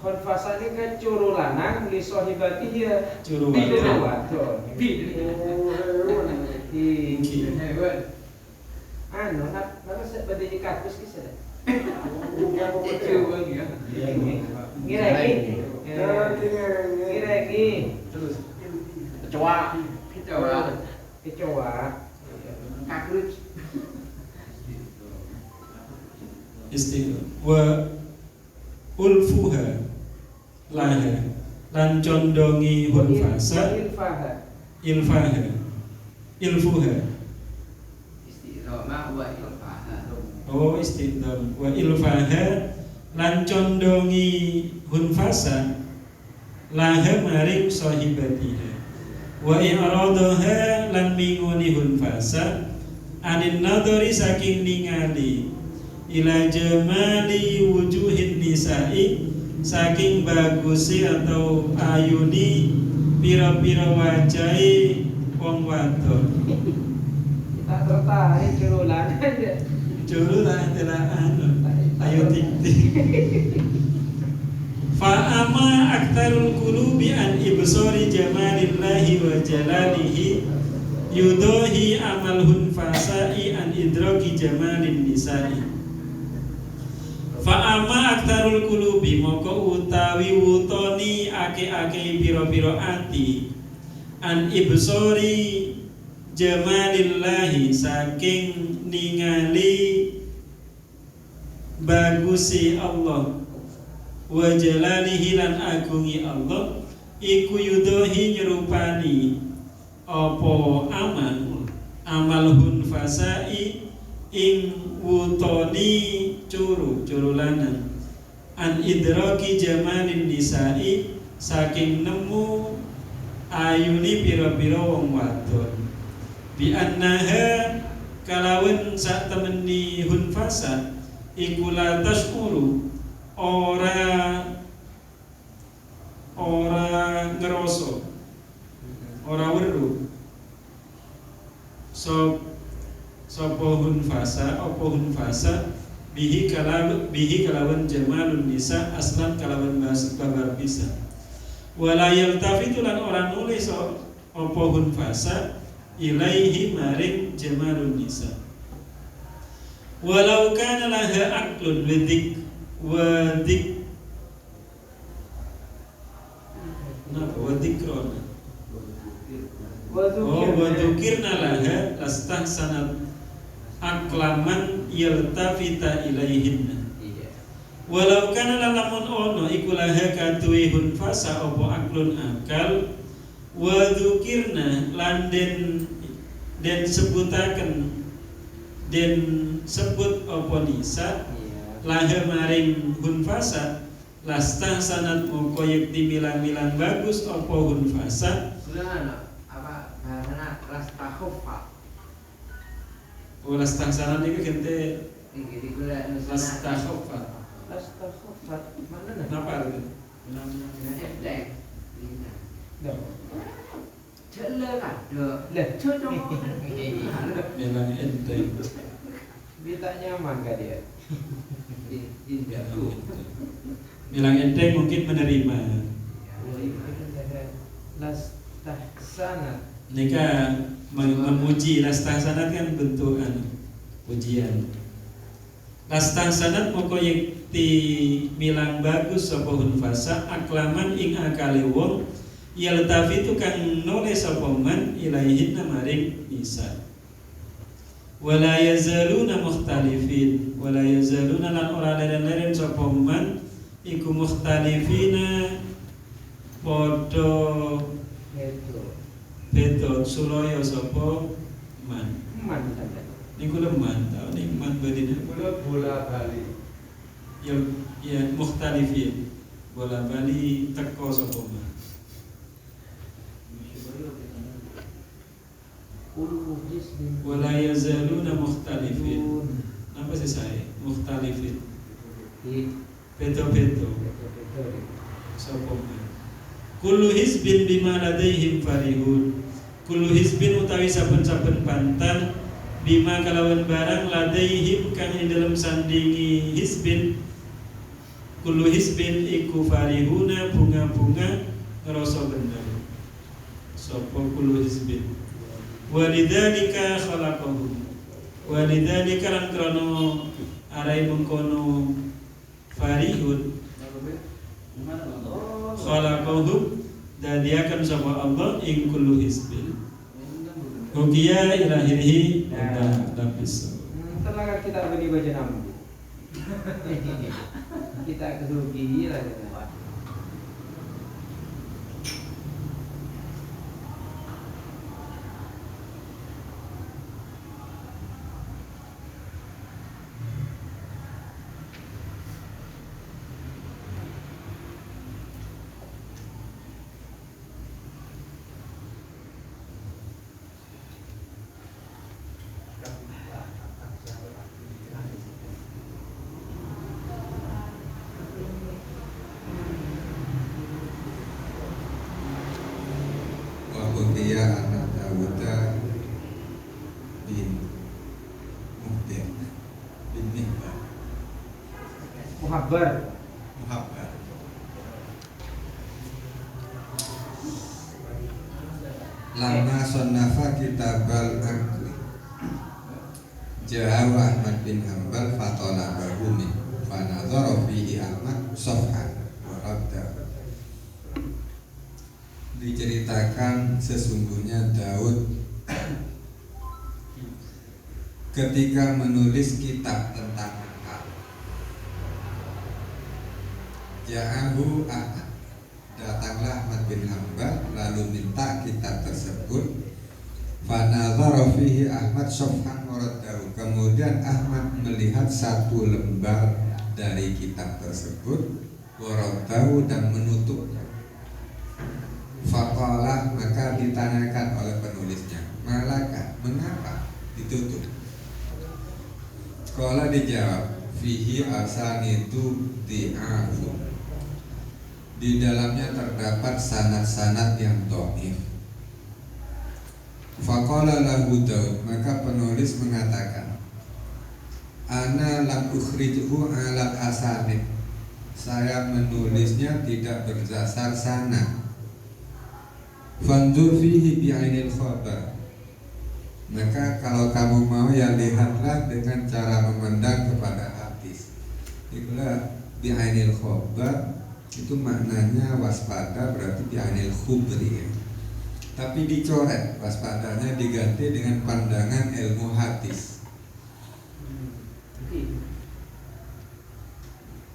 Konfasa ini kan curu lanang li sohibati ya Curu bidul wadon. wadon. Bidul. Anu nak berdiri kakus ki sada. Ngira lagi. Terus kecoa. Kakrut. Istilah wa ulfuha laha lan condongi hunfasa ilfuha oh istidam wa ilfaha lan condongi hunfasa laha maring sahibatiha wa i'radaha lan minguni hunfasa anin nadori saking ningali ila jamali wujuhin nisa'i saking bagusi atau ayuni pira-pira wajahi wong wadon. Tak tertarik curulan aja. Curulan telaan ayo tik-tik. Fa'ama aktarul qulubi an ibsari jamalillahi wa jalalihi yudohi amalhun fasa'i an idraki jamalin nisa'i. Fa'ama aktarul qulubi moko utawi wutoni ake-ake piro-piro ati an ibsori jamalillahi saking ningali bagusi Allah wa jalalihi lan agungi Allah iku yudohi nyerupani opo amalhun fasai ing wutoni curu lanang an idraki jamalin nisa'i saking nemu ayuni pira-pira wong wadon bi annaha kalawan sak temeni hunfasa iku la tasuru ora ngeroso ora weruh sapa hunfasa apa hunfasa bihi kalawan jamalun nisa aslan kalawan babar bisa wala yaltafitu lan ora nulis apa hunfasa ilaihi maring jamalun nisa walau kana laha aqlun wadik wadikron wadukirna laha lastahsanat aklaman yaltafita ilaihinna walau kana lamun ono iku laha katuwe hunfasa apa aklun akal wadukirna lan den sebutaken den sebut apa nisa laha maring hunfasa lastahsanat moko yekti milang-milang bagus apa hunfasa apa bahasana lastahuffa ulas tangsanan itu gente iki kula lastahuffa Mana nak? kenapa itu Eftek. Dah. Cele kado. Lah, Cocok. bilang enteng dia tak nyaman kah dia? bilang enteng mungkin menerima Las tahsanat. nikah memuji lastahsanat kan bentuk pujian lastahsanat moko yekti milang bagus sapa hunfasa aklaman ing akale wong yaltafitu kang nulis sapa man ilaihin maring nisa wala yazaluna mukhtalifin wala yazaluna lan ora leren-leren sapa man iku mukhtalifina padha beto sulaya sapa man Saja. niku leman tau ning man badine Bola balik. ya mukhtalifin bola bali teko sapa man wala yazaluna mukhtalifin apa sih saya mukhtalifin beto sapa man kullu hizbin bima ladaihim farihun kullu hizbin utawi saben-saben pantan bima kalawan barang ladaihim kang ing dalam sandingi hizbin kullu hizbin iku farihuna bunga-bunga ngerasa bener sapa kullu hizbin walidzalika khalaqahum walidzalika lan krana arai mengkono farihun khalaqahum dadiakan sapa Allah ing kullu hizbin Hukia ilahirhi Dabis Setelah kita beri baca nama kita kerugi lagi. Dia anak Dawud bin Muhdir bin Mihbah Muhabbar lama sonnafa kitabal akli Jahaw Ahmad bin Hanbal fatona bahumi fanadhara fihi Ahmad sofhan waradda. Diceritakan sesungguhnya Daud ketika menulis kitab tentang akal. Ja'ahu Ahmad, datanglah Ahmad bin Hanbal lalu minta kitab tersebut. Fanadhara fihi Ahmad sofhan waraddahu. Kemudian Ahmad melihat satu lembar dari kitab tersebut, waraddahu dan menutupnya. Faqalah, maka ditanyakan oleh penulisnya, malaka, mengapa ditutup? Qala dijawab, fihi asanidu di'afu, di dalamnya terdapat sanad-sanad yang dhaif. Faqala lahu Daud, maka penulis mengatakan, ana lam ukhrijhu ala asanid, saya menulisnya tidak berdasar sanad. Fanzur fihi bi'ainil khabar, maka kalau kamu mau ya lihatlah dengan cara memandang kepada hadis. Itulah bi'ainil khabar, itu maknanya waspada, berarti bi'ainil khubri ya. Tapi dicoret, waspadanya diganti dengan pandangan ilmu hadis.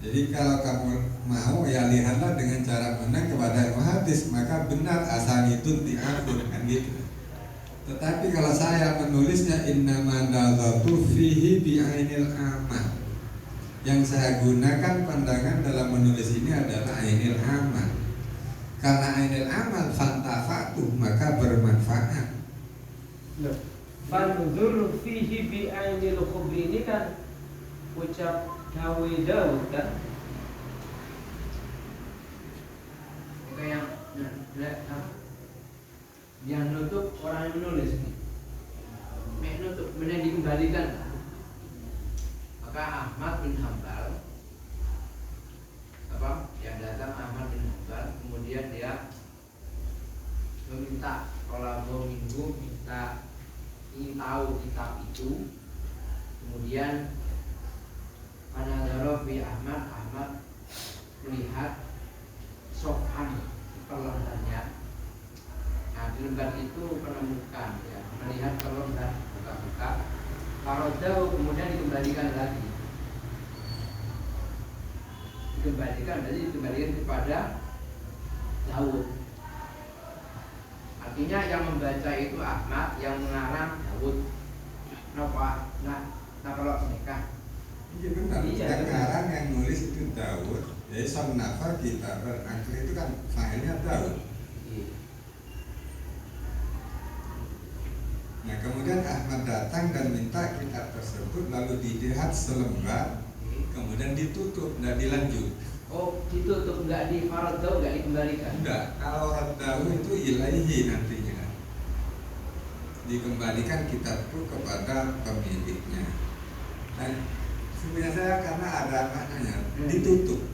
Jadi kalau kamu mau ya lihatlah dengan cara menang kepada ilmu hadis, maka benar asanidun di'afun kan gitu. Tetapi kalau saya menulisnya innama nadhatu fihi bi'ainil amal, yang saya gunakan pandangan dalam menulis ini adalah ainil amal. Karena ainil amal fantafatu, maka bermanfaat. Fanzur fihi bi'ainil khubri, ini kan ucap Dawi Daud kan? Yang nutup orang yang menulis nih. Nutup benar dikembalikan. Maka Ahmad bin Hanbal yang datang Ahmad bin Hanbal, kemudian dia meminta kolabo minggu, ingin tahu kitab itu. Kemudian Panadhara fi Ahmad melihat sofhan perlembarnya. Nah di lembar itu menemukan ya, melihat perlembar buka-buka. Faraddahu, kemudian dikembalikan lagi. Dikembalikan kepada Daud. Artinya yang membaca itu Ahmad, yang mengarang Daud. Nah kalau mereka Iya benar, sekarang yang nulis itu Daud. Jadi sonnafa kitabal akli itu kan failnya Daud. Nah kemudian Ahmad datang dan minta kitab tersebut, lalu dilihat selembar, kemudian ditutup, tidak dilanjut. Oh, ditutup, nggak di faraddahu, nggak dikembalikan. Enggak, kalau raddahu itu ilaihi nantinya, dikembalikan kitab itu kepada pemiliknya. Nah, sebenarnya saya karena ada maknanya ditutup.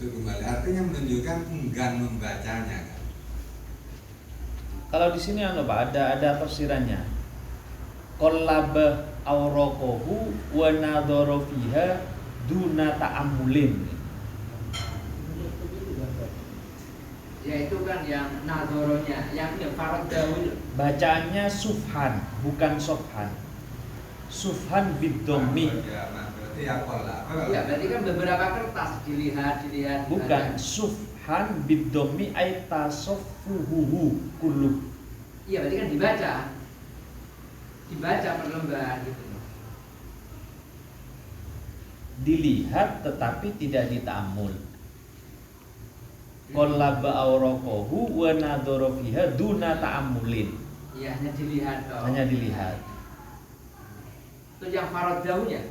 untuk kembali. Artinya menunjukkan enggan membacanya kan. Kalau di sini Pak ada tafsirannya. Qallaba awraqahu wa nadhara fiha duna ta'ammulin. Ya itu kan yang nadhoronya, yang farad dahul. Bacaannya sufhan, bukan sofhan. Sufhan bid-dhammi. Berarti ya kola. Ya berarti kan beberapa kertas dilihat. Bukan sufhan bid-dhammi ay tasaffuhu kullu. Iya berarti kan dibaca per lembar gitu. Dilihat tetapi tidak dita'ammul. Qallaba awraqahu wa nadhara fiha duna ta'ammulin. Iya hanya dilihat toh. Hanya dilihat. Terus yang farad dahulnya?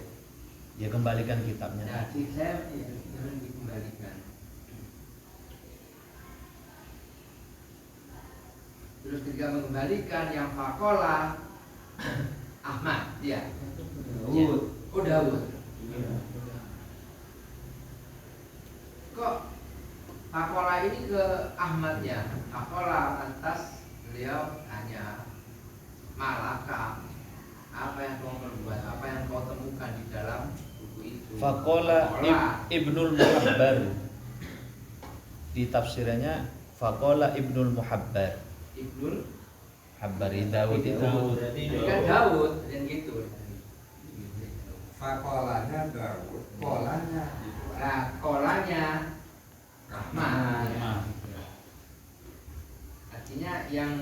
Ya kembalikan kitabnya. Nah, saya jangan dikembalikan. Terus ketika mengembalikan yang fakola Ahmad, ya. Daud. Oh Daud. Iya. Kok fakola ini ke Ahmadnya? Fakola lantas beliau hanya malaka. Apa yang kau perbuat? Apa yang kau temukan di dalam buku itu? Faqala Ibnul Muhabbar. Di tafsirannya Faqala Ibnul Muhabbar. Ibnul Habari Daud itu. kan Daud dan gitu. Fakolanya Daud, kolanya itu. Nah, kolanya Ahmad. Artinya yang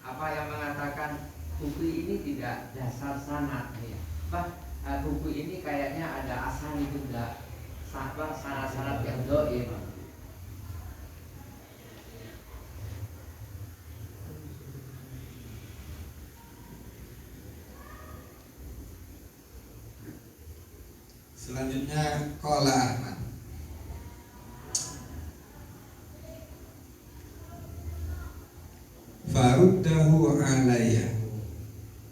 mengatakan buku ini tidak dasar sanad ya. Buku ini kayaknya ada asal itu enggak sanad-sanad yang dhaif. Selanjutnya kola Ahmad. Faruddahu alayya.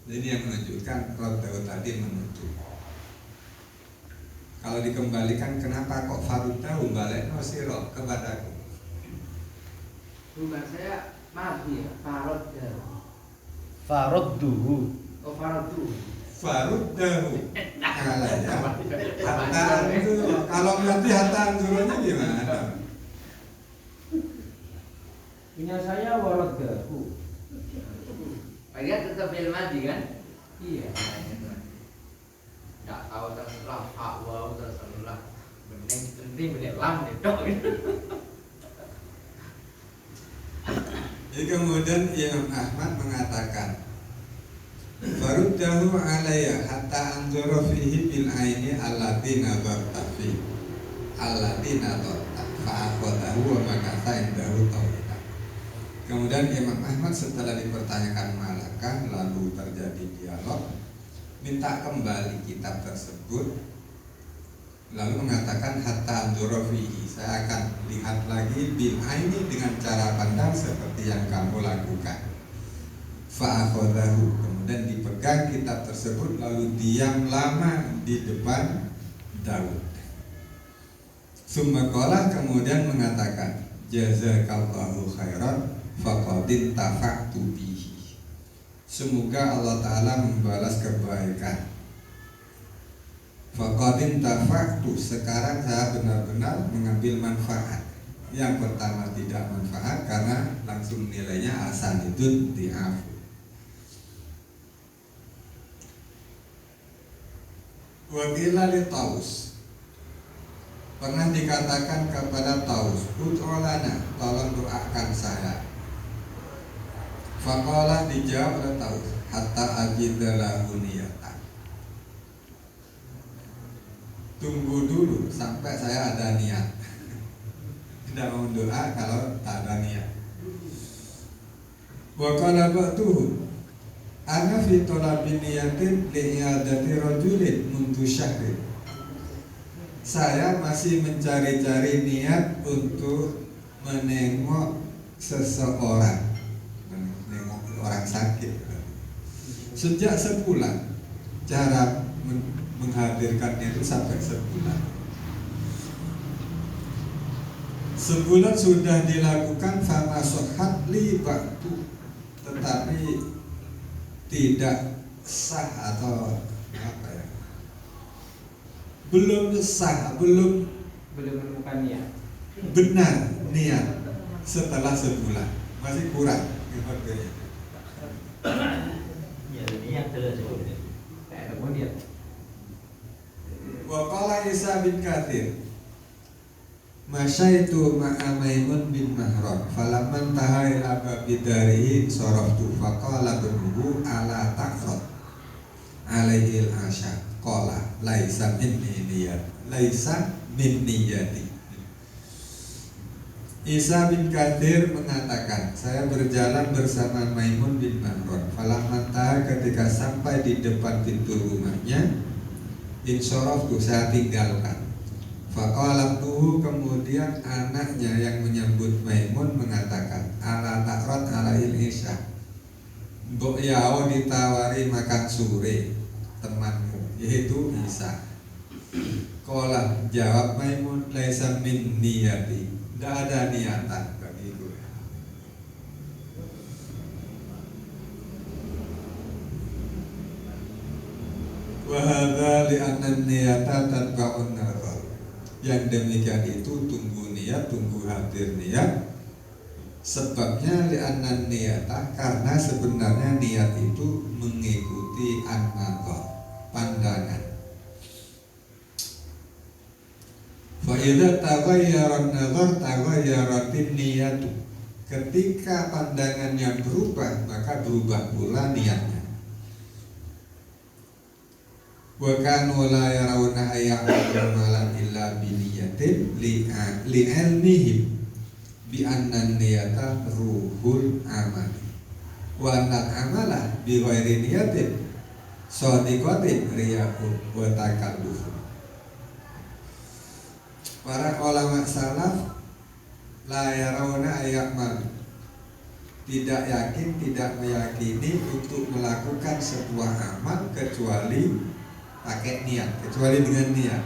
Jadi yang menunjukkan Roddahu tadi menunjuk. Kalau dikembalikan kenapa kok faruddahu balekno sira kepadaku? Bukan saya mati ya, farad ya. Faradduhu. Oh faradu. Faruddahu alayya. Hatta anzur. Kalau berarti hatta anzurnya gimana? Punya saya waradahu. Bagian tetap film mati kan? Iya. Nggak tahu terserah hak wow terserah bening lam dok. Jadi kemudian Imam Ahmad mengatakan faruddahu alayya hatta anzura fihi bil aini allati nadarta fi allati nadarta fa akhadahu wa makatha indahu tawila. Kemudian Imam Ahmad setelah dipertanyakan malakah lalu terjadi dialog, minta kembali kitab tersebut, lalu mengatakan hatta anzura fihi, saya akan lihat lagi bil aini dengan cara pandang seperti yang kamu lakukan. Fa akhadahu, kemudian dipegang kitab tersebut lalu diam lama di depan Daud. Summa qala, kemudian mengatakan jazakallahu khairan faqadin tafa'tu bihi. Semoga Allah Ta'ala membalas kebaikan. Faqadin tafa'tu, sekarang saya benar-benar mengambil manfaat. Yang pertama tidak manfaat karena langsung nilainya asanidun di'afu. Wakila li Taus, pernah dikatakan kepada Taus, ud'olana, tolong doakan saya. Faqala, dijawab oleh Taus, hatta ajidalahu niyatan, tunggu dulu sampai saya ada niat. Tidak mau doa kalau tak ada niat. Wa qala ba'duhum, ana fi talabi niyatin li'iyadati rajulin mundu syahrin. Saya masih mencari-cari niat untuk menengok seseorang, menengok orang sakit sejak sebulan. Cara menghadirkannya itu sampai sebulan. Sebulan sudah dilakukan fama sohat li ba'du, tetapi tidak sah atau apa ya, belum sah, belum menemukan niat. benar niat setelah sebulan, masih kurang waktunya. Ya, niat terus sebetulnya. Ada niat. Wa qala Isa bin Katsir masyaitu ma'a Maimun bin Mahran falamman tahai aba bidarihi soraftu faqala benuhu ala taqrat alaihil asya qala laisa minni niyat laisa min niyati. Isa bin Katsir mengatakan, saya berjalan bersama Maimun bin Mahran falamman tahai, ketika sampai di depan pintu rumahnya, insoraftu, saya tinggalkan. Faqalam tuhu, kemudian anaknya yang menyambut Maimun mengatakan, ala takrat alail isya, mbok yao ditawari makan sore temanmu, yaitu Isa. Qala, jawab Maimun, laisa min niyati, tidak ada niatan begitu. Wa hadza li anna niyata tatba'un nazar. Yang demikian itu tunggu niat, tunggu hadir niat. Sebabnya li'annan niyata, karena sebenarnya niat itu mengikuti an-nazar, pandangan. Fa idza taghayyara an-nazar taghayyaratin niyatu. Ketika pandangannya berubah, maka berubah pula niatnya. Wa kanu la yarawna ayya'malu amalan illa bi niyatin li ilmihim bi anna niyata ruhul amali wa anna amala bi ghairi niyatin shadiqatin riya'un wa takalluf. Para ulama salaf la yarawna ayya'malu, tidak yakin, tidak meyakini untuk melakukan sebuah amal kecuali pakai niat, kecuali dengan niat.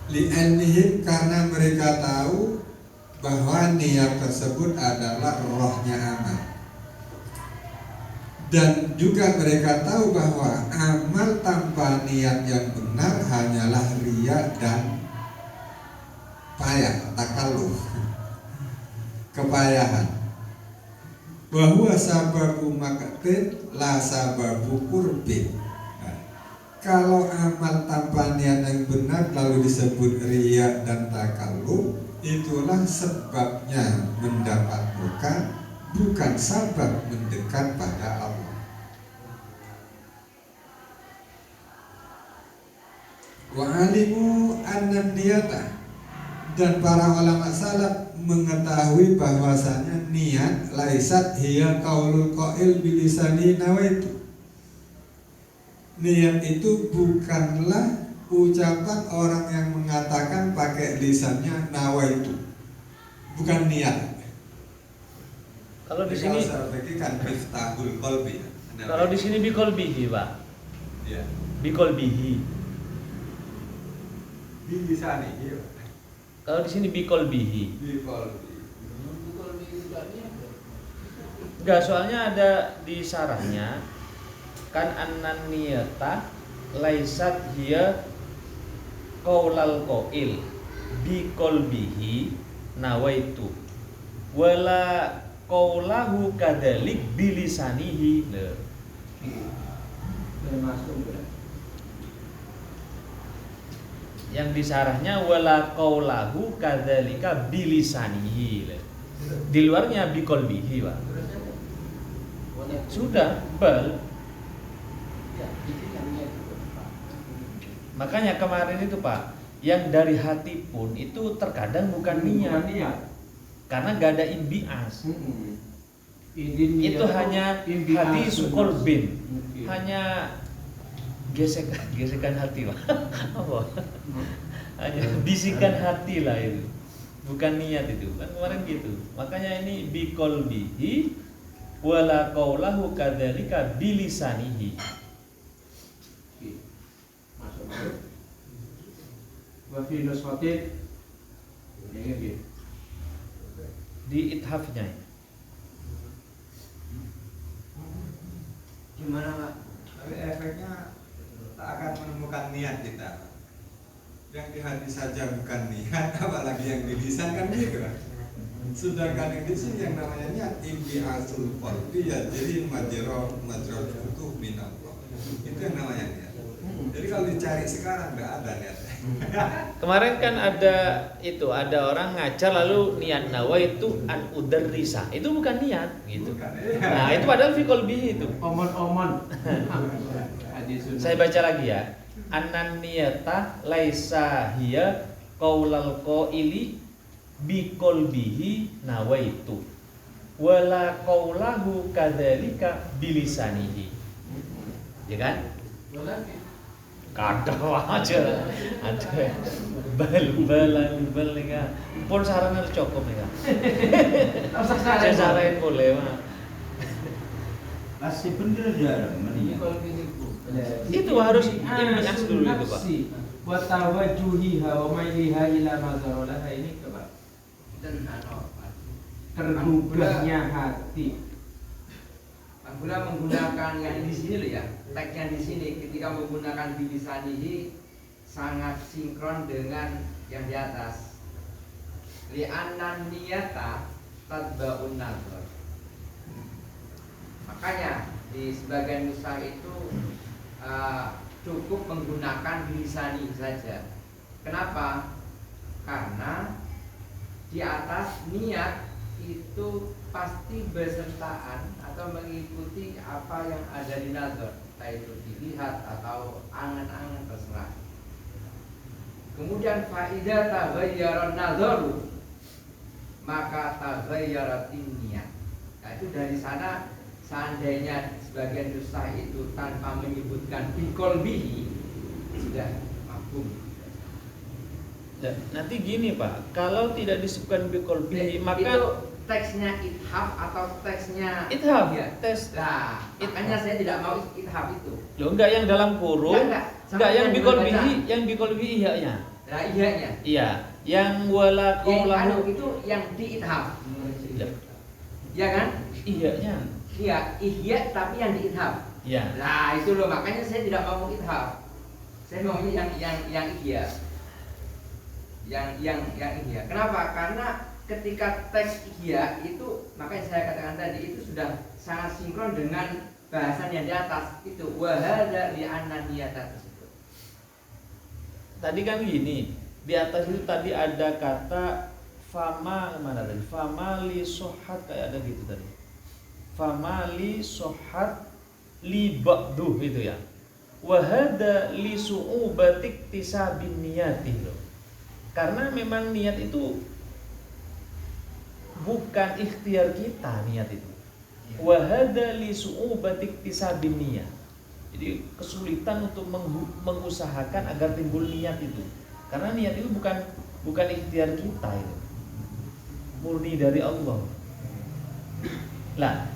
Li'ilmihim, karena mereka tahu bahwa niat tersebut adalah rohnya amal. Dan juga mereka tahu bahwa amal tanpa niat yang benar hanyalah riya dan payah, takalluf, kepayahan. Bahwa sababu makatin la sababu kurbin. Nah, kalau amal tanpa niat yang benar lalu disebut riya dan takalluf, itulah sebabnya mendapat berkah, bukan sabab mendekat pada Allah. Wa alimu anna niyata, dan para ulama salaf mengetahui bahwasanya niat laisat hiya qaulul qail bilisani nawaitu. Niat itu bukanlah ucapan orang yang mengatakan pakai lisannya nawaitu, bukan niat. Kalau di sini, kan miftahul qalbi. kalau di sini biqolbihi, Pak. Ya. Biqolbihi. Bilisani, iya. Kalau di sini biqolbihi. Enggak, soalnya ada di sarahnya kan annan niyata laisat hiya qaulal qail biqolbihi nawaitu wala qaulahu kadalik bilisanihi. Yang di sarahnya wala qaulahu kadzalika bilisanihi. Di luarnya biqolbihi, Pak. Sudah bal. Makanya kemarin itu, Pak, yang dari hati pun itu terkadang bukan niat. Karena gak ada imbias. Itu hanya hati sukorbin. Hanya gesekan hati, Pak. Apa? Hanya bisikan hati lah itu, bukan niat itu. Kan kemarin gitu. Makanya ini biqolbihi wala qaulahu kadzalika bilisanihi. Wa fi nusratin Di ithafnya. Gimana Pak? Tapi efeknya tak akan menemukan niat kita. Yang di hati saja bukan niat, apalagi yang di lisan kan gitu kan. Sedangkan yang di sini yang namanya niat imbi'atul qalbi ya jadi majrul futuh minallah. Itu yang namanya niat. Jadi kalau dicari sekarang nggak ada niat. Kemarin kan ada orang ngajar lalu niat nawaitu an udarrisa. Itu bukan niat gitu. Nah, itu padahal fi qalbihi itu. Omon. Saya baca lagi ya. Anan niyata laisa hiya qaulal qaili bi qalbihi nawaitu. Wala qaulahu kadzalika bilisanihi. Ya kan? Kadang aja ada bal nih pun saran harus cukup nih saya saranin boleh mah Masih bener jarang meniat. itu harus imbi'as dulu itu Pak. Wa tawajuhiha wa mailiha ila mazarolaha ini ke Pak. Dan Tergugahnya hati. Bang menggunakan yang di sini loh ya, tag yang di sini ketika menggunakan bilisanihi sangat sinkron dengan yang di atas. Li'annan niyata tadba'un nazar. Makanya di sebagian nusah itu cukup menggunakan bilisani saja. Kenapa? Karena di atas niat itu pasti bersertaan atau mengikuti apa yang ada di nazar, entah itu dilihat atau angan-angan terserah. Kemudian faidah taghayyara nazaru maka taghayyaratin niat. Nah itu dari sana seandainya sebagian nusah itu tanpa menyebutkan biqolbihi sudah mafhum. Nanti gini Pak, kalau tidak disebutkan biqolbihi maka itu teksnya ithaf atau teksnya ithaf ya. tes. Nah, makanya saya tidak mau ithaf itu. Loh enggak yang dalam kurung, enggak yang biqolbihi, yang biqolbihi iya-nya. Nah, iyanya. Iya, yang wala qaulahu Itu yang di ithaf. Ya. Ya kan? Iya-nya. Iya, ihya tapi yang di ithaf. Iya. Nah, itu loh makanya saya tidak mau ithaf. Saya maunya yang ihya. Yang ihya. Kenapa? Karena ketika teks ihya itu makanya saya katakan tadi itu sudah sangat sinkron dengan bahasan yang di atas itu wa hadza li anna niyata tersebut. Tadi kan gini, di atas itu tadi ada kata fama mana tadi? Fama li sohat kayak ada gitu tadi. Fama li sohat li ba'duh itu ya. Wa hadza li su'ubatik tisabin niyati loh. Karena memang niat itu bukan ikhtiar kita niat itu. Wa hadza li su'ubatik tisabin niyat. Jadi kesulitan untuk mengusahakan agar timbul niat itu. Karena niat itu bukan ikhtiar kita itu. Murni dari Allah. Lah,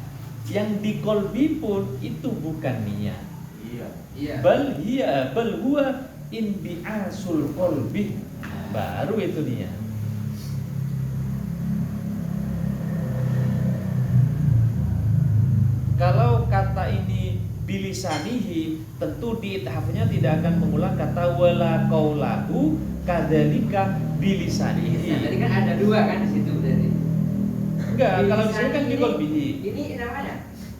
yang di qalbi pun itu bukan niat. Iya. Bal huwa inbi'asul qalbi. Baru itu niat. Kalau kata ini bilisanihi, tentu di ithafnya tidak akan mengulang kata wala qaulahu kadzalika bilisanihi. Jadi kan ada dua kan di situ berarti. Enggak, kalau di sini kan biqolbihi. Ini namanya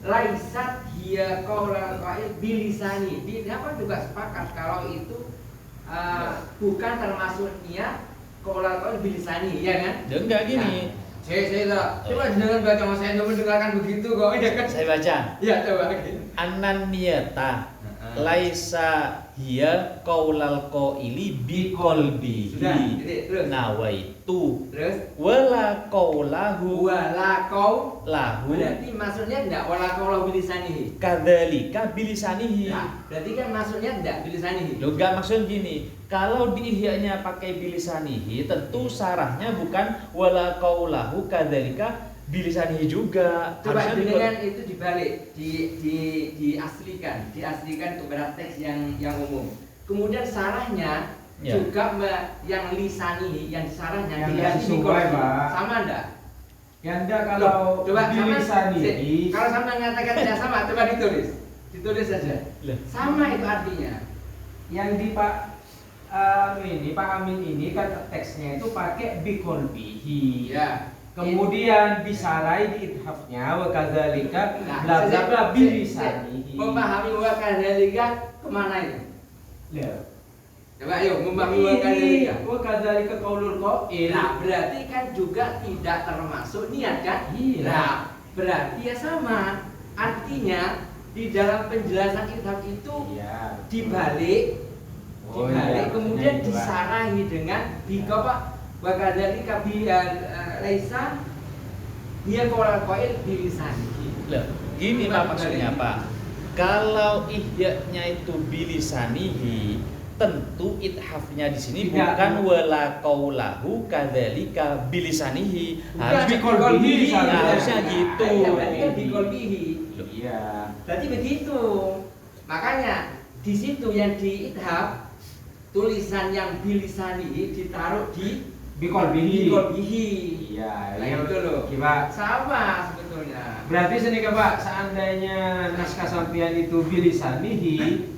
laisat hiya qaulal qail bilisani. Di apa juga sepakat kalau itu bukan termasuk niat qaulal qail bilisani, ya kan? Ya enggak gini. Saya coba dengan baca mas saya mendengarkan begitu kok ya kan? Saya baca. Ya coba gini. Anan niyata laisa hiya qaulal qaili bi qalbihi. Sudah, jadi terus. Nawaitu Terus wala qaulahu wala qaul lahu berarti maksudnya tidak wala qaul bilisanihi. kadzalika bilisanihi. Nah, berarti kan maksudnya tidak bilisanihi. Loh enggak maksud gini, kalau di ihya'nya pakai bilisanihi tentu sarahnya bukan wala qaulahu kadzalika bilisanihi juga. Coba Harusnya dengan itu dibalik, diaslikan kepada teks yang umum. Kemudian sarahnya Ya. juga yang lisani, yang sarahnya Yang dikasih sesuai, dikolbi. Pak. Sama enggak? Ya enggak kalau Coba sama bilisani. kalau sama mengatakan tidak sama, coba ditulis. Ditulis saja. Lah. Sama itu artinya. Yang di Pak Pak Amin ini kan teksnya itu pakai bikolbihi. Ya. Kemudian disarai di ithafnya wa kadzalika Nah, bla bla bla saya- bilisanihi. memahami wa kadzalika kemana itu? Ya. Coba yuk memahami wa kadzalika. Wa kadzalika qaulul qail. Nah, berarti kan juga tidak termasuk niat kan? Iya. Nah, berarti ya sama. Artinya di dalam penjelasan kitab itu Iya. dibalik Oh, dibalik iya, kemudian maksudnya itu, Pak. disarahi dengan bika Pak wa kadzalika bi laisa dia qaulul qail bilisanihi. Lah, gini Pak maksudnya Pak. Kalau ihya'nya itu bilisanihi, tentu ithafnya di sini Tidak. bukan wala qaulahu kadzalika bilisanihi. Harusnya biqolbihi, harusnya gitu. Iya, berarti kan biqolbihi. Iya. Berarti begitu. Makanya di situ yang di ithaf tulisan yang bilisanihi ditaruh di Biqolbihi. biqolbihi. Iya, Nah, iya. itu loh. Coba. Sama sebetulnya. Berarti sini Pak, seandainya naskah sampean itu bilisanihi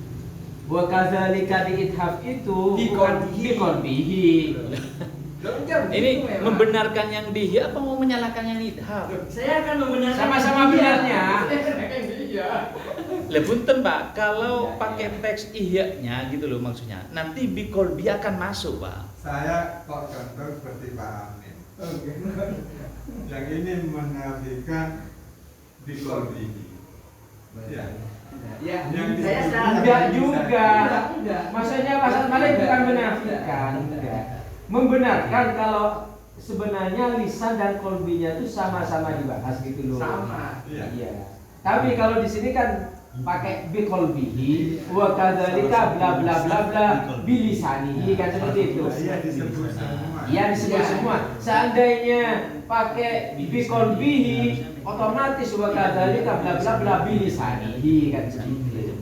wa kadzalika di ithaf itu bukan Biqolbihi. biqolbihi. Loh, enggak begitu Ini memang. membenarkan yang dihya apa mau menyalahkan yang ithaf? Saya akan membenarkan Sama-sama dia. benarnya. Saya benarkan dia. Lah punten Pak, kalau Ya, pakai ya. teks ihya'nya gitu loh maksudnya. Nanti biqolbi akan masuk, Pak. Saya kok contoh seperti Pak Amin. Yang ini menafikan biqolbihi. Ya. Ya, Yang saya disebut secara Enggak juga. Enggak. Maksudnya pasal Malik bukan menafikan, enggak. Membenarkan kalau sebenarnya lisan dan kolbinya itu sama-sama dibahas gitu loh. Sama. Iya. Iya. Tapi kalau di sini kan pakai biqolbihi wa kadzalika bla bla bla bla bilisanihi kan seperti itu. Iya disebut semua. Iya disebut Iya. semua. Seandainya pakai biqolbihi otomatis wa kadzalika bla bla bla bilisanihi kan seperti itu.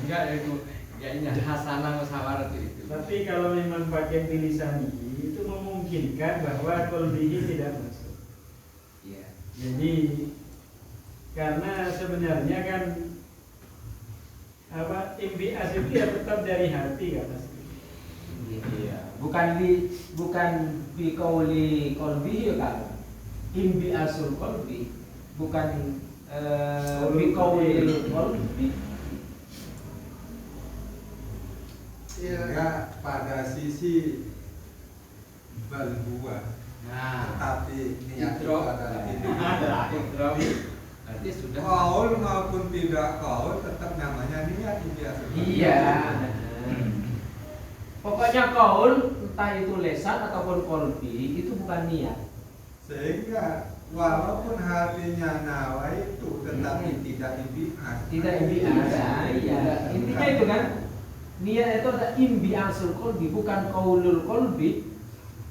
Enggak itu. Ya ini hasanah musyawarah itu. Tapi kalau memang pakai bilisani itu memungkinkan bahwa kolbihi tidak masuk. Iya. Jadi karena sebenarnya kan apa imbias itu ya tetap dari hati kan pasti. Iya. Bukan bi qauli qalbi kan. Imbi asul qalbi bukan bi qauli qalbi. Sehingga pada sisi balbuah, Nah, tapi niat itu idrok adalah ini. adalah idrok. Berarti sudah Kaul maupun tidak kaul tetap namanya niat biasa. Iya. Pokoknya qaul entah itu lesan ataupun qalbi itu bukan niat. Sehingga walaupun hatinya nawa itu tetapi tidak imbias. Tidak imbi asa. Iya. Intinya itu kan niat itu ada imbi asul qalbi bukan qaulul qalbi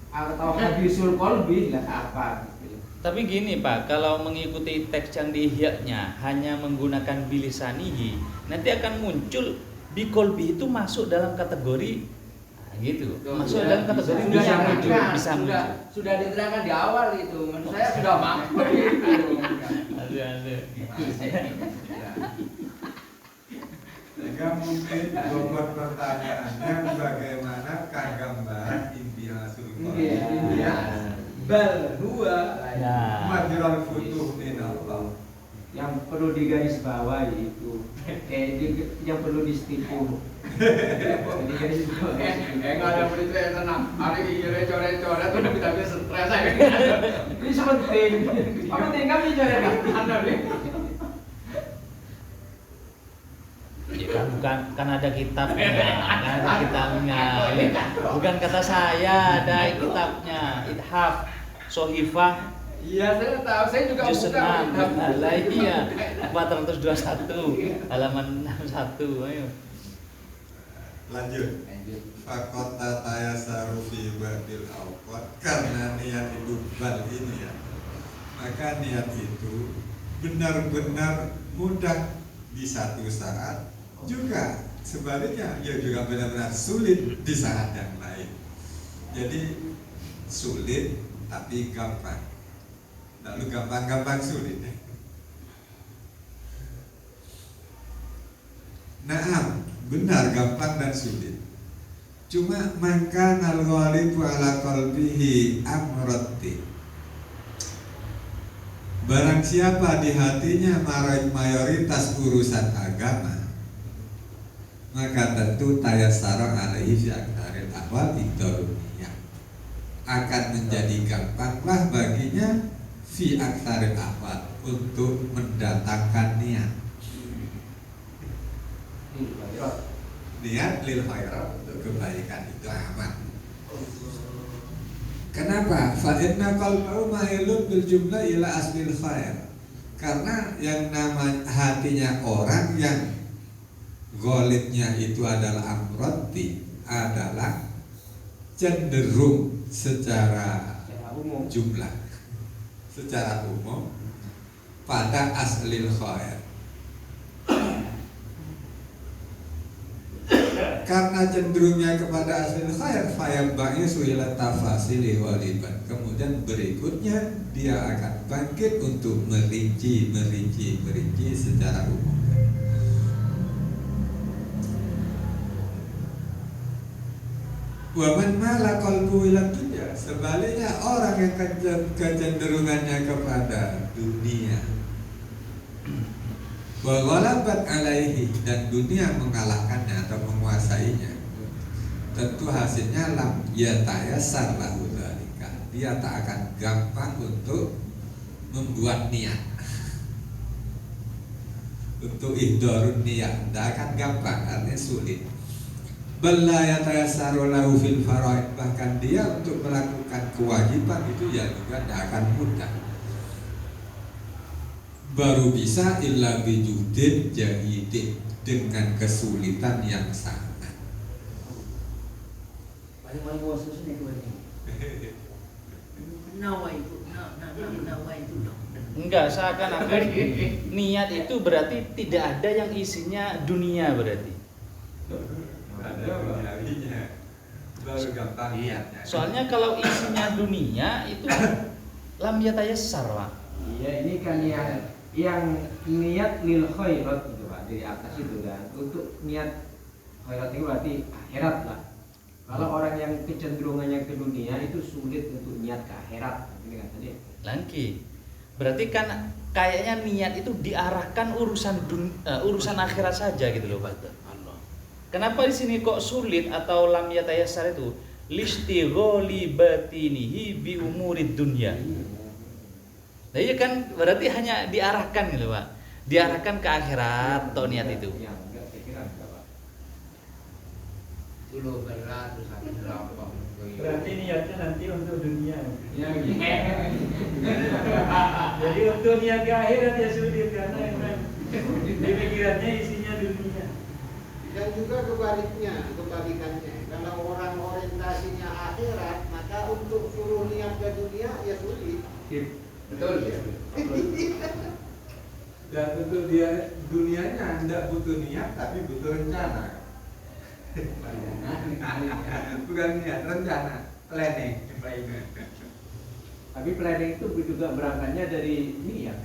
atau hadisul qalbi lah apa gitu. Tapi gini Pak, kalau mengikuti teks yang di ihya'nya hanya menggunakan bilisanihi, nanti akan muncul biqolbi itu masuk dalam kategori gitu. Masuk dalam kategori sudah bisa muncul, diterangkan, bisa muncul. sudah diterangkan di awal itu. Menurut saya sudah mampu itu. Ada. Sehingga mungkin bobot pertanyaannya bagaimana gambaran imbiasul Iya, qalbi. iya. Bal huwa Nah, Majral futuh min Allah. Yang perlu digarisbawahi itu yang perlu distipu. Digarisbawahi. nggak ada berita yang tenang. Hari ini coret-coret udah kita bisa stres aja. Ini penting. Apa penting kami coret kan? Anda nih. ya bukan ada kitabnya, ada kitabnya. Bukan kata saya, ada kitabnya. Ithaf, Sohifah, Iya, saya tahu. Saya juga juz buka. 6. Lah iya, 421 halaman 61. Ayo. Lanjut. Fakota tayasaru fi batil awqat, karena niat itu bal ini ya. Maka niat itu benar-benar mudah di satu saat, juga sebaliknya ya juga benar-benar sulit di saat yang lain. Jadi sulit tapi gampang, lalu gampang-gampang sulit. Naam, benar gampang dan sulit. Cuma maka al-ghalibu ala qalbihi amrati. Barang siapa di hatinya mayoritas urusan agama, maka tentu tayassara alaihi fi aktsaril ahwal idaruniyah. Akan menjadi gampanglah baginya fi aktsaril ahwal untuk mendatangkan niat. Niat lil khairat, untuk kebaikan itu amat. Kenapa? Fa inna qalbahu mailun bil jumlah ila aslil khair. Karena yang nama hatinya orang yang golibnya itu adalah amrati, adalah cenderung secara umum, jumlah, secara umum pada aslil khair. Karena cenderungnya kepada aslil khair, fayabba'i suila tafasili waliban. Kemudian berikutnya dia akan bangkit untuk merinci secara umum. Waman mala qalbu ila dunya. Sebaliknya orang yang kecenderungannya kepada dunia, wa ghalabat alaihi, dan dunia mengalahkannya atau menguasainya, tentu hasilnya lam yatayassar lahu dzalika. Dia tak akan gampang untuk membuat niat, untuk ihdarun niat, tidak akan gampang, artinya sulit. Balla yatayassaru lahu fil faraid, bahkan dia untuk melakukan kewajiban itu ya juga tidak akan mudah. Baru bisa illa bijudin jahidin, dengan kesulitan yang sangat. Paling-paling bos ini Enggak, seakan-akan niat itu berarti tidak ada yang isinya dunia berarti. Ada duniawinya, baru gampang niatnya. Soalnya kalau isinya dunia itu lam yatayassar, Pak. Iya, ini kan yang niat lil khairat itu Pak, dari atas itu kan. Untuk niat khairat itu berarti akhirat lah. Kalau orang yang kecenderungannya ke dunia itu sulit untuk niat ke akhirat. Ini kan tadi. Langki. Berarti kan kayaknya niat itu diarahkan urusan akhirat saja gitu loh, Pak. Kenapa di sini kok sulit atau lam yatayassar itu? Listigholi batinihi bi umurid dunya. Nah, iya kan berarti hanya diarahkan gitu, Pak. Diarahkan ke akhirat atau niat itu. Ya, enggak, saya kira enggak, Pak. Dulu berat terus akhirnya lapang. Berarti niatnya nanti untuk dunia. Ya, Jadi untuk niat ke akhirat ya sulit, karena memang di pikirannya isinya dunia. Dan juga kebalikannya. Kalau orang orientasinya akhirat, maka untuk suruh niat ke dunia ya sulit. Betul ya. Dan untuk dia dunianya tidak butuh niat tapi butuh rencana. Bukan niat, rencana, planning. Tapi planning itu juga berangkatnya dari niat.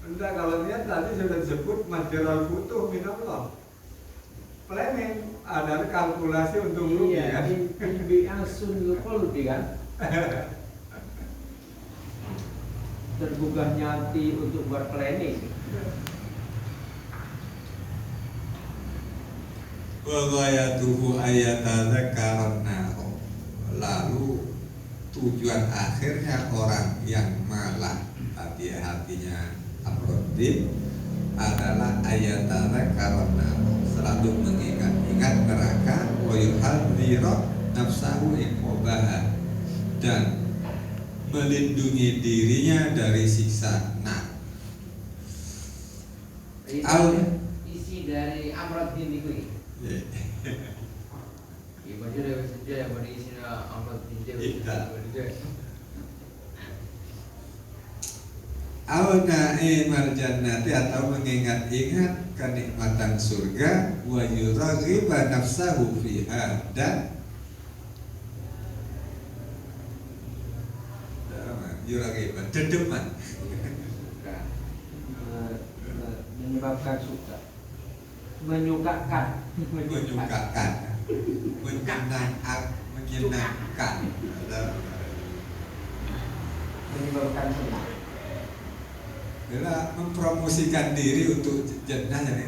Entah, kalau niat tadi sudah disebut majeral butuh minallah. Planning adalah kalkulasi untuk rugi Iya, kan. imbi asun qalbi kan. Tergugahnya hati untuk buat planning. Wa ghayatuhu ayatadzakkarnahu. Lalu tujuan akhirnya orang yang malah hatinya amrodin adalah ayatadzakkarnahu, selalu mengingat-ingat neraka, wa yuhadzira nafsahu iqabaha, dan melindungi dirinya dari siksa nar. Isi dari amrat bin itu. Ibu jadi saja yang beri isinya amrat bin itu. au na'imal jannati atau mengingat-ingat kenikmatan surga wa yuraghiba nafsahu fiha dan yuraghiba dedeman menyebabkan suka, menyukakan, menyenangkan menyebabkan senang. adalah mempromosikan diri untuk jannah jadi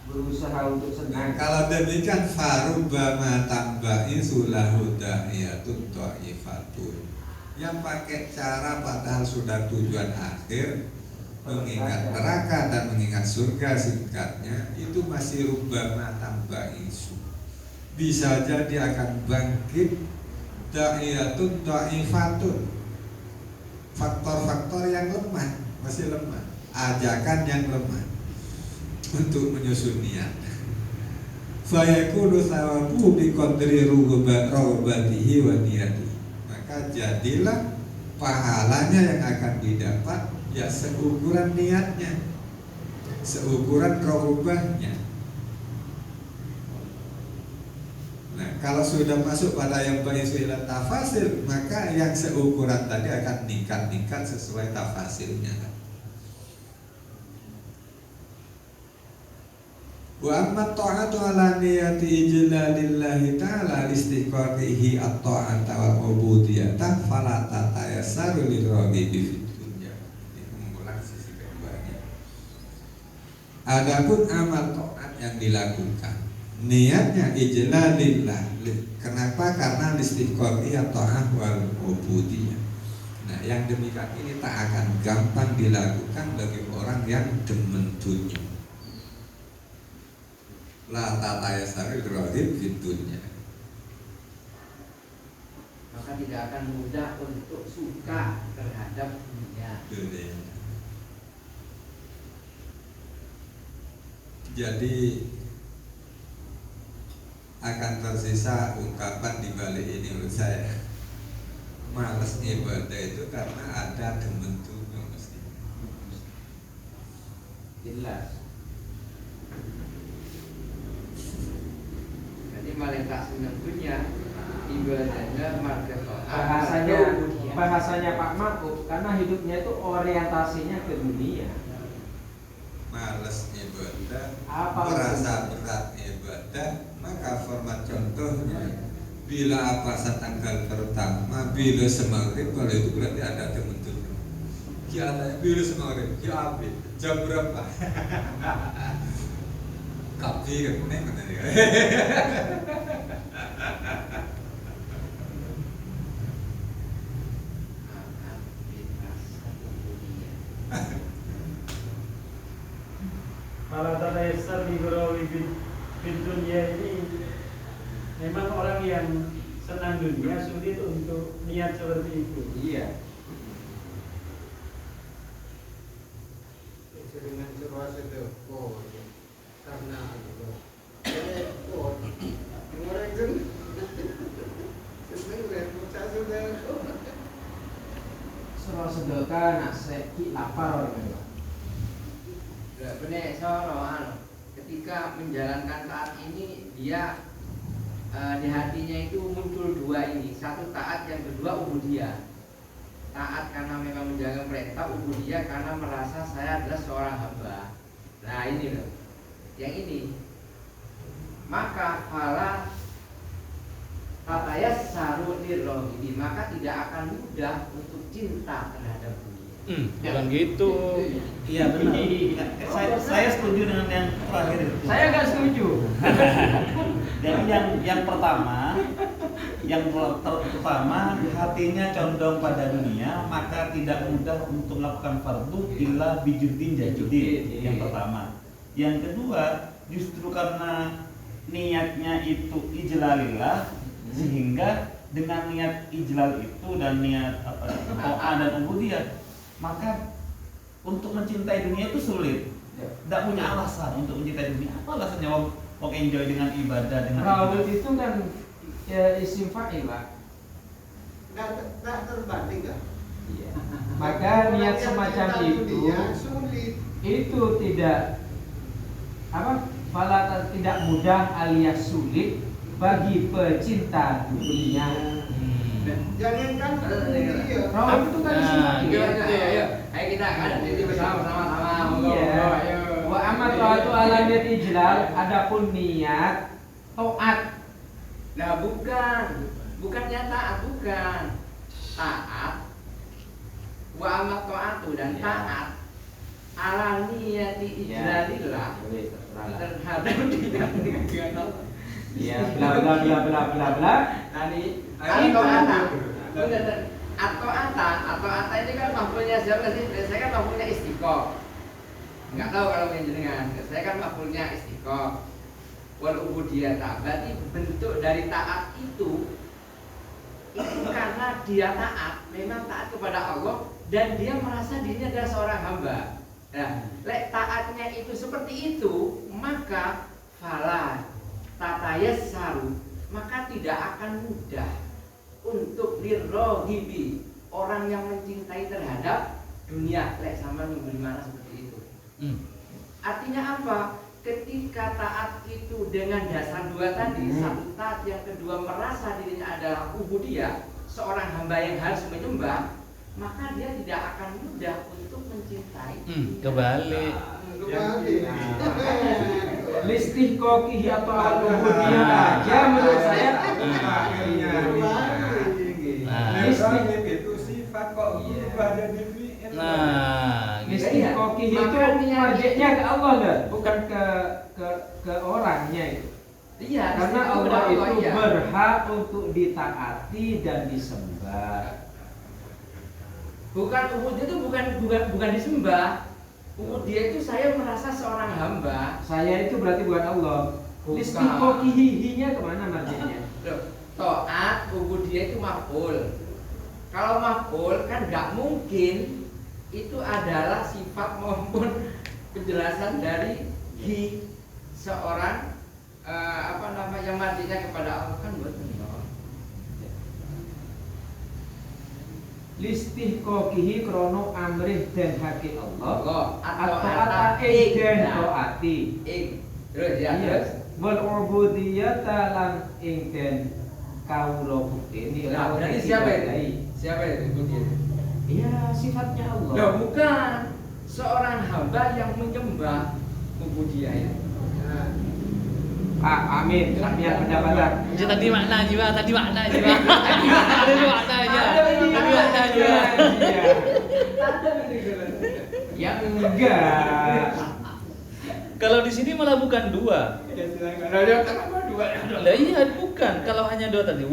Berusaha untuk senang. kalau demikian farubama tambahi sulahu da'iyatun ta'ifatun yang pakai cara padahal sudah tujuan akhir mengingat neraka dan mengingat surga singkatnya itu masih rubama tambahi bisa jadi akan bangkit da'iyatun ta'ifatun faktor-faktor yang lemah masih lemah ajakan yang lemah untuk menyusun niat fayakulu thawabu biqadri rughabatihi wa niyatihi maka jadilah pahalanya yang akan didapat ya seukuran niatnya seukuran rughabahnya. Nah, kalau sudah masuk pada yang ba'isu ila tafasir, maka yang seukuran tadi akan ningkat-ningkat sesuai tafasirnya. Wa amma ta'atu ala niyati ijlalillahi ta'ala listiqarihi at-ta'ata wal ubudiyata fala tatayassaru liraghibi fid dunya. Ini mengulang sisi keduanya. Adapun amal ta'at yang dilakukan niatnya ijlalillah. Kenapa? Karena listiqomiyah ta'ah wal ubudiyah. Nah, yang demikian ini tak akan gampang dilakukan bagi orang yang demen dunia. La tatayasari rohib fitunya. Maka tidak akan mudah untuk suka terhadap dunia. Jadi akan tersisa ungkapan di balik ini menurut saya. Malas ibadah itu karena ada demen dunia mesti. Jelas. Jadi malaikat senang dunia, ibadahnya marga Bahasanya Pak Makub karena hidupnya itu orientasinya ke dunia. Malas ibadah, Apa merasa berat ibadah, maka format contohnya bila apa tanggal pertama bila semaghrib kalau itu berarti ada temen tuh. Kiatanya bila semaghrib, kiabe jam berapa? Kapi kan nih mana dia? Malah tatayasar di gurawi bin dunia ini memang orang yang senang dunia sulit untuk niat seperti itu. Iya. Dengan sebuah sedekah karena orang itu Surah sedekah nasek ki lapar orang. benar seorang ketika menjalankan taat ini dia di hatinya itu muncul dua ini, satu taat, yang kedua ubudiyah. Taat karena memang menjaga perintah, ubudiyah karena merasa saya adalah seorang hamba. Nah ini loh, yang ini. Maka fala tatayas saru lirrohidi, maka tidak akan mudah untuk cinta terhadap dunia. Bukan gitu. Iya benar. Saya setuju dengan yang terakhir itu. Saya nggak setuju. Jadi yang pertama, pertama hatinya condong pada dunia, maka tidak mudah untuk melakukan fardu illa bijudin jadidin. Yang pertama. Yang kedua, justru karena niatnya itu ijlalillah, sehingga dengan niat ijlal itu dan niat doa dan ubudiyah, maka untuk mencintai dunia itu sulit. Tidak punya alasan untuk mencintai dunia. Apa alasannya mau enjoy dengan ibadah dengan Rawat itu kan ya, isim fa'il, Pak. tak terbanding kan? Iya. Maka niat semacam sulit. itu tidak tidak mudah alias sulit bagi pecinta dunia. Jangankan dia. Rawi itu kan Ayo kita ada di bersama-sama. Iya. Wa amat taatu ala niat ijlal, adapun niat taat. Nah bukannya taat, bukan taat. Wa amat taatu dan Ya. taat ala niyati ijlalillah terhadap niat dengan Allah. Ya, bla bla bla bla bla bla. Tadi Kita- atau ata ini kan maf'ulnya siapa sih? Saya kan maf'ulnya istiqoh. Enggak tahu kalau jenengan. Saya kan maf'ulnya istiqoh. Wal ubudiyata, berarti bentuk dari taat itu karena dia taat, memang taat kepada Allah dan dia merasa dirinya adalah seorang hamba. Nah, lek taatnya itu seperti itu, maka fala tatayassaru, maka tidak akan mudah untuk lirrohibi, orang yang mencintai terhadap dunia. Lek sama minggu dimana seperti itu. Artinya apa? Ketika taat itu dengan dasar dua tadi, satu taat, yang kedua merasa dirinya adalah ubudiyah, seorang hamba yang harus menyembah, maka dia tidak akan mudah untuk mencintai. Kebalik. Listihqaqih atau al-ubudiyah aja menurut saya. itu sifat kok berubah jadi fi'il. Nah, gitu. Listihqaqih itu marjiknya ke Allah enggak? Bukan ke orangnya itu. Iya, Karena itu Allah kepada itu iya. berhak untuk ditaati dan disembah. Bukan ubudiyah itu bukan disembah. Ubudiyah itu saya merasa seorang hamba. Saya itu berarti bukan Allah. Bukan. Listihqaqihinya kemana marjiknya? Loh, taat ubudiyah itu maf'ul. Kalau maf'ul kan nggak mungkin itu adalah sifat maupun penjelasan dari seorang yang marjinya kepada Allah, kan buat Listihqaqihi krono amrih dan haki Allah atau ata dan taati. Terus ya, terus Wal ubudiyata lan ing den kawula bukti. nah, berarti siapa itu? Siapa itu ubudiyah? Iya, sifatnya Allah. Loh, bukan seorang hamba yang menyembah ubudiyah itu. Amin. Sampeyan pendapatan. Tadi makna jiwa, tadi makna jiwa. Tadi makna aja. Tadi makna aja. Yang enggak. Kalau di sini malah bukan dua. Ya silakan. Nah, dia kenapa dua? Lah iya bukan. Kalau hanya dua tadi.